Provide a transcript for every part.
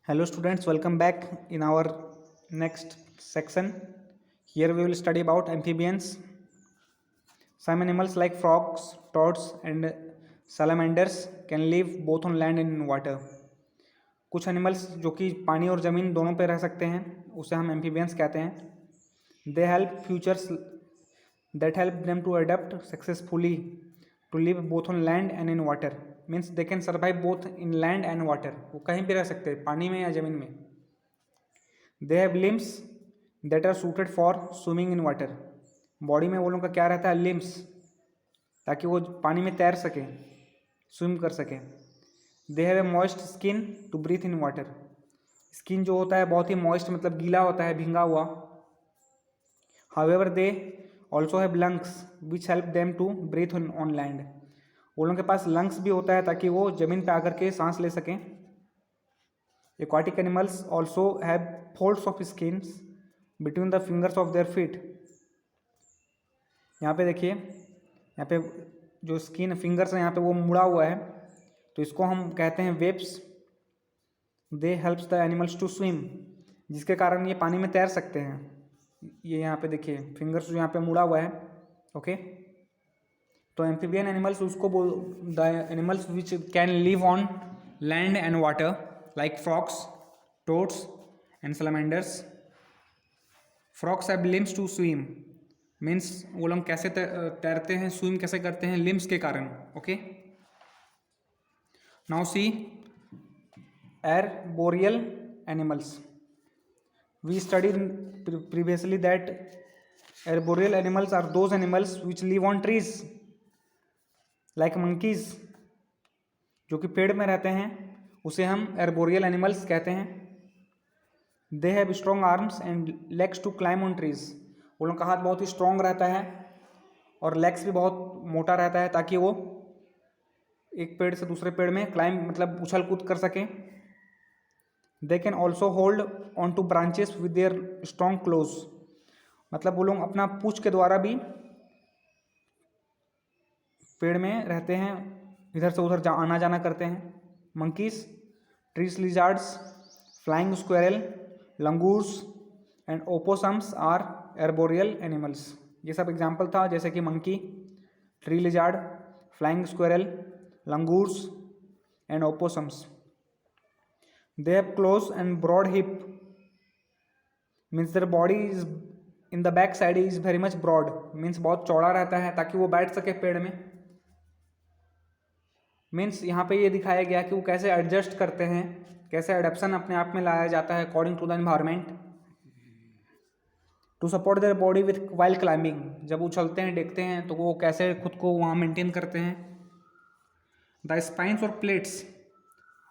Hello students, welcome back in our next section. Here we will study about amphibians. Some animals like frogs, toads and salamanders can live both on land and in water. कुछ animals जो कि पानी और ज़मीन दोनों पे रह सकते हैं उसे हम एम्फीबियंस कहते हैं. They help futures that help them to adapt successfully to live both on land and in water. Means they can survive both in land and water. वो कहीं भी रह सकते हैं, पानी में या ज़मीन में. They have limbs that are suited for swimming in water. Body में वो लोगों का क्या रहता है, लिम्स, ताकि वो पानी में तैर सकें, स्विम कर सकें. They have a moist skin to breathe in water. Skin जो होता है बहुत ही मॉइस्ट मतलब गीला होता है, भींगा हुआ. However, they also have lungs which help them to breathe on land. वो लोगों के पास लंग्स भी होता है ताकि वो जमीन पे आकर के सांस ले सकें. Aquatic animals also have folds of skins between the fingers of their feet. यहाँ पे देखिए, यहाँ पे जो स्किन फिंगर्स है यहाँ पे वो मुड़ा हुआ है, तो इसको हम कहते हैं webs. They helps the animals to swim, जिसके कारण ये पानी में तैर सकते हैं. ये यहाँ पे देखिए फिंगर्स जो यहाँ पे मुड़ा हुआ है. ओके, तो एम्फीबियन एनिमल्स उसको the animals which can live on land and water like frogs, toads and salamanders. Frogs have limbs to swim, means वो लोग कैसे तैरते हैं, स्विम कैसे करते हैं, लिम्स के कारण. Okay, now see arboreal animals. We studied previously that arboreal animals are those animals which live on trees like monkeys. जो कि पेड़ में रहते हैं उसे हम arboreal animals कहते हैं. They have strong arms and legs to climb on trees. वो लोगों का हाथ बहुत ही स्ट्रॉन्ग रहता है और लेग्स भी बहुत मोटा रहता है ताकि वो एक पेड़ से दूसरे पेड़ में क्लाइंब मतलब उछल कूद कर सकें. They can also hold on to branches with their strong claws. मतलब वो लोग अपना पूंछ के द्वारा भी पेड़ में रहते हैं, इधर से उधर आना जाना करते हैं. monkeys, trees lizards, flying squirrel, langurs and opossums are arboreal animals. ये सब एग्जाम्पल था, जैसे कि monkey, tree lizard, flying squirrel, langurs and opossums. They have claws and broad hip, means their body is in the back side is very much broad, means बहुत चौड़ा रहता है ताकि वो बैठ सके पेड़ में. मीन्स यहाँ पे ये दिखाया गया कि वो कैसे एडजस्ट करते हैं, कैसे एडेप्शन अपने आप में लाया जाता है according to the environment. To support their body with while climbing, जब उछलते हैं देखते हैं तो वो कैसे खुद को वहाँ मेंटेन करते हैं. द स्पाइन्स और plates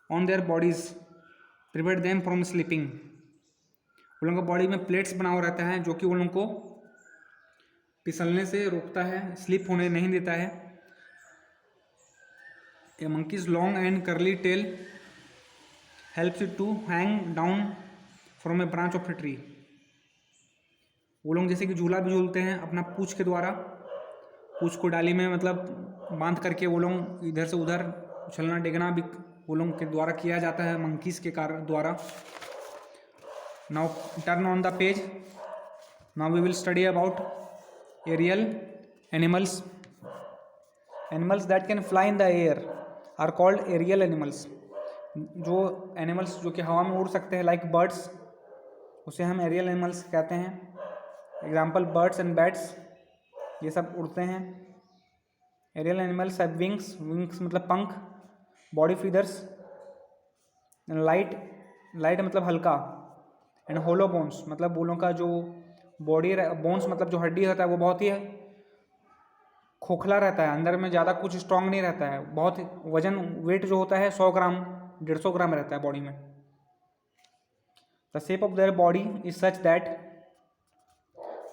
on their bodies prevent them from sleeping. उन लोगों का बॉडी में प्लेट्स बना हुआ रहता है जो कि उन लोगों को फिसलने से रोकता है, स्लिप होने नहीं देता है. A monkey's long and curly tail helps it to hang down from a branch of a tree. वो लोग जैसे कि झूला भी झूलते हैं अपना पूंछ के द्वारा, पूंछ को डाली में मतलब बांध करके वो लोग इधर से उधर उछलना डेगना भी वो लोगों के द्वारा किया जाता है, मंकीज के द्वारा. Now turn on the page. Now we will study about aerial animals. Animals that can fly in the air are called aerial animals. जो एनिमल्स जो कि हवा में उड़ सकते हैं लाइक बर्ड्स, उसे हम एरियल एनिमल्स कहते हैं. एग्जाम्पल बर्ड्स एंड बैट्स, ये सब उड़ते हैं. Aerial animals have wings, wings मतलब पंख, बॉडी फीदर्स, लाइट, लाइट मतलब हल्का, एंड होलो बोन्स मतलब बोलों का जो बॉडी बोन्स मतलब जो हड्डी रहता है वो बहुत ही खोखला रहता है, अंदर में ज़्यादा कुछ स्ट्रांग नहीं रहता है. बहुत वजन वेट जो होता है 100 ग्राम 150 ग्राम रहता है बॉडी में. The shape of their body is such that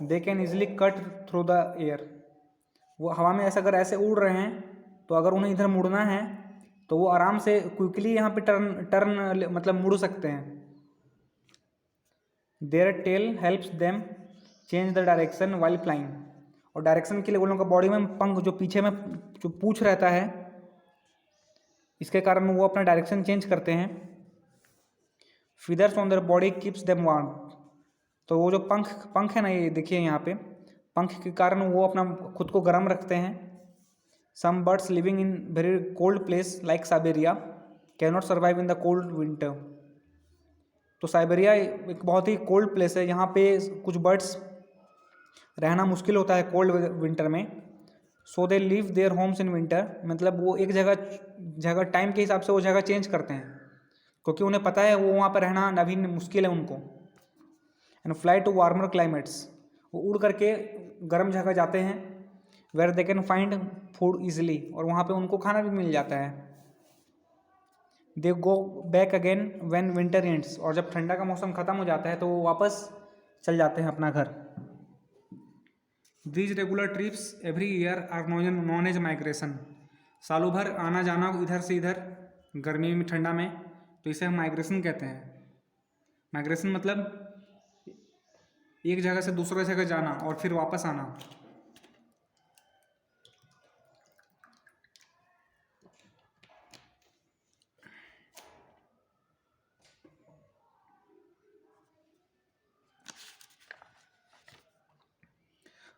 they can easily cut through the air. वो हवा में ऐसा अगर ऐसे उड़ रहे हैं तो अगर उन्हें इधर मुड़ना है तो वो आराम से क्विकली यहाँ पे टर्न मतलब मुड़ सकते हैं. Their tail helps them change the direction while flying. और डायरेक्शन के लिए वो लोगों का बॉडी में पंख जो पीछे में जो पूंछ रहता है, इसके कारण वो अपना डायरेक्शन चेंज करते हैं. Feathers on their body keeps them warm. तो वो जो पंख पंख है ना, ये देखिए यहाँ पे, पंख के कारण वो अपना खुद को गर्म रखते हैं। Some birds living in very cold place like Siberia can not survive in the cold winter. तो साइबेरिया एक बहुत ही कोल्ड प्लेस है, यहाँ पे कुछ बर्ड्स रहना मुश्किल होता है कोल्ड विंटर में। So they leave their homes in winter, मतलब वो एक जगह जगह टाइम के हिसाब से वो जगह चेंज करते हैं, क्योंकि उन्हें पता है वो वहाँ पर रहना अभी मुश्किल है उनको। And fly to warmer climates, वो उड़ करके गर्म जगह जाते हैं। Where they can find food easily, और वहाँ पे उनको खाना भी मिल जाता है। They go back again when winter ends, और जब ठंडा का मौसम ख़त्म हो जाता है तो वो वापस चल जाते हैं अपना घर। These regular trips every year are known as migration, सालों भर आना जाना इधर से इधर, गर्मी में ठंडा में, तो इसे हम माइग्रेशन कहते हैं। माइग्रेशन मतलब एक जगह से दूसरे जगह जाना और फिर वापस आना।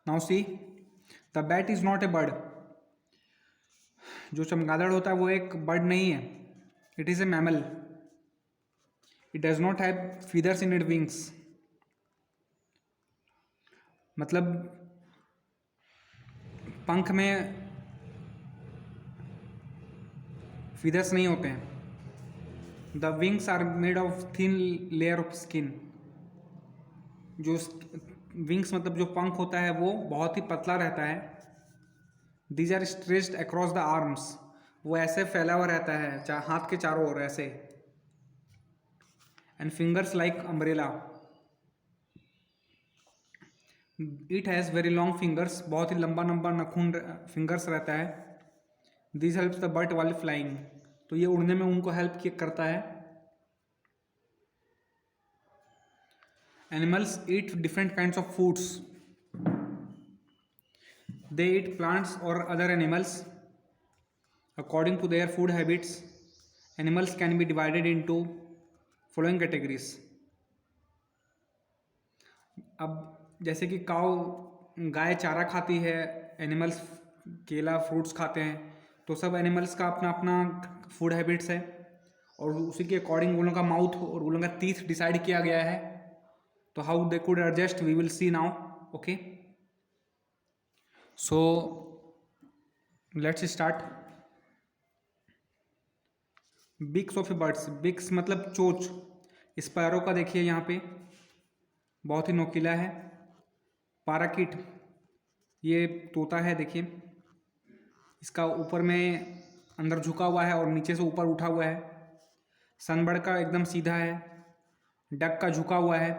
Now see, the bat is not a bird. जो चमगादड़ होता है वो एक बर्ड नहीं है, it is a mammal. It does not have feathers in it wings, मतलब पंख में फीदर्स नहीं होते हैं। The wings are made of thin layer of skin, जो विंग्स मतलब जो पंख होता है वो बहुत ही पतला रहता है। These are stretched across the arms, वो ऐसे फैला हुआ रहता है हाथ के चारों ओर ऐसे। And fingers like umbrella, it has very long fingers, बहुत ही लंबा लंबा नाखून फिंगर्स रहता है। This helps the bird while flying, तो ये उड़ने में उनको हेल्प करता है। Animals eat different kinds of foods, they eat plants और other animals according to their food habits. Animals can be divided into following categories. अब जैसे कि गाय चारा खाती है, एनिमल्स केला फ्रूट्स खाते हैं, तो सब एनिमल्स का अपना अपना फूड हैबिट्स है, और उसी के अकॉर्डिंग उन लोगों का माउथ और उन लोगों का टीथ डिसाइड किया गया है। तो how they could adjust we will see now. Okay, so let's start. Beaks of birds, beaks मतलब चोंच। स्पैरो का देखिए यहाँ पे बहुत ही नोकीला है। पैराकिट, ये तोता है देखिए, इसका ऊपर में अंदर झुका हुआ है और नीचे से ऊपर उठा हुआ है। सनबर्ड का एकदम सीधा है। डक का झुका हुआ है,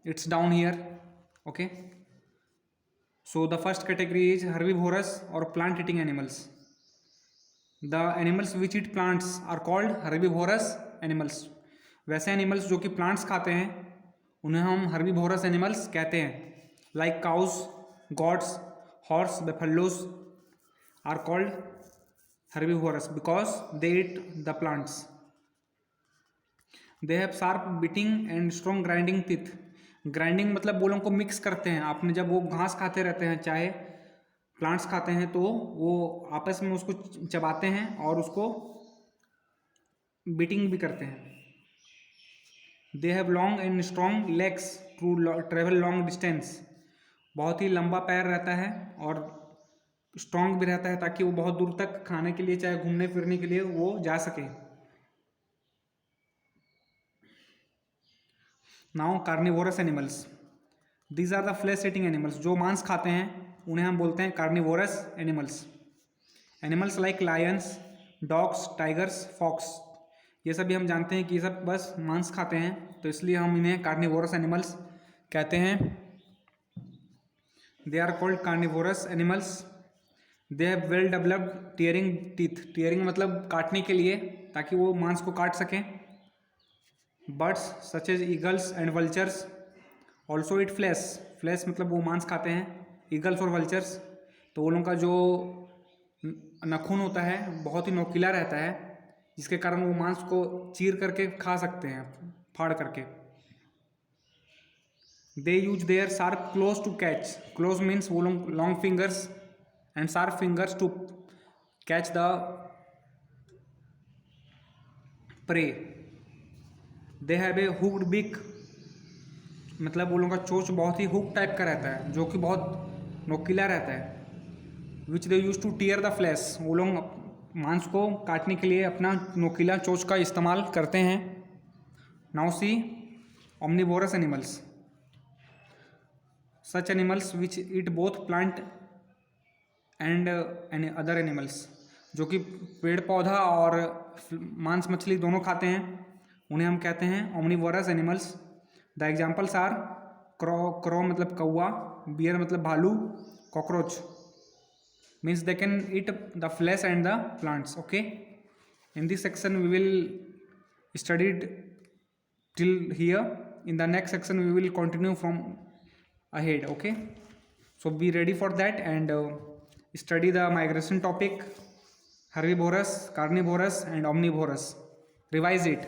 it's down here. Okay, so the first category is herbivorous और plant eating animals. The animals which eat plants are called herbivorous animals. वैसे एनिमल्स जो कि प्लांट्स खाते हैं उन्हें हम हर्बीवोरस एनिमल्स कहते हैं। Like cows, goats, horse, buffaloes are called herbivorous because they eat the plants. They have sharp biting and strong grinding teeth. Grinding मतलब वो लोगों को मिक्स करते हैं। आपने जब वो घास खाते रहते हैं, चाहे प्लांट्स खाते हैं, तो वो आपस में उसको चबाते हैं और उसको बीटिंग भी करते हैं। They have long and strong legs to travel long distance. बहुत ही लंबा पैर रहता है और स्ट्रॉन्ग भी रहता है, ताकि वो बहुत दूर तक खाने के लिए चाहे घूमने फिरने के लिए वो जा सके। Now carnivorous animals, these are the flesh eating animals. जो मांस खाते हैं उन्हें हम बोलते हैं carnivorous animals. Animals like lions, dogs, tigers, fox, ये सभी हम जानते हैं कि ये सब बस मांस खाते हैं, तो इसलिए हम इन्हें कार्निवोरस एनिमल्स कहते हैं। They are called carnivorous animals. They have well developed tearing teeth. Tearing मतलब काटने के लिए, ताकि वो मांस को काट सकें। Birds such as eagles and vultures also eat flesh. Flesh मतलब वो मांस खाते हैं। ईगल्स और वल्चर्स, तो वो लोगों का जो नाखून होता है बहुत ही नोकीला रहता है, जिसके कारण वो मांस को चीर करके खा सकते हैं। फाड़ करके. They use their sharp claws to catch. Claws means वो long fingers and sharp fingers to catch the prey. They have a hooked beak. मतलब वो लोगों का चोंच बहुत ही हुक टाइप का रहता है, जो कि बहुत नोकीला रहता है. Which they use to tear the flesh. वो लोग मांस को काटने के लिए अपना नोकीला चोंच का इस्तेमाल करते हैं. Now see omnivorous animals. Such animals which eat both plant and other animals. जो कि पेड़ पौधा और मांस मछली दोनों खाते हैं, उन्हें हम कहते हैं omnivorous animals. The examples are crow मतलब कौआ, बियर मतलब भालू, cockroach means they can eat the flesh and the plants. Okay, in this section we will studied till here. In the next section we will continue from ahead. Okay, so be ready for that and study the migration topic, herbivorous, carnivorous and omnivorous. Revise it.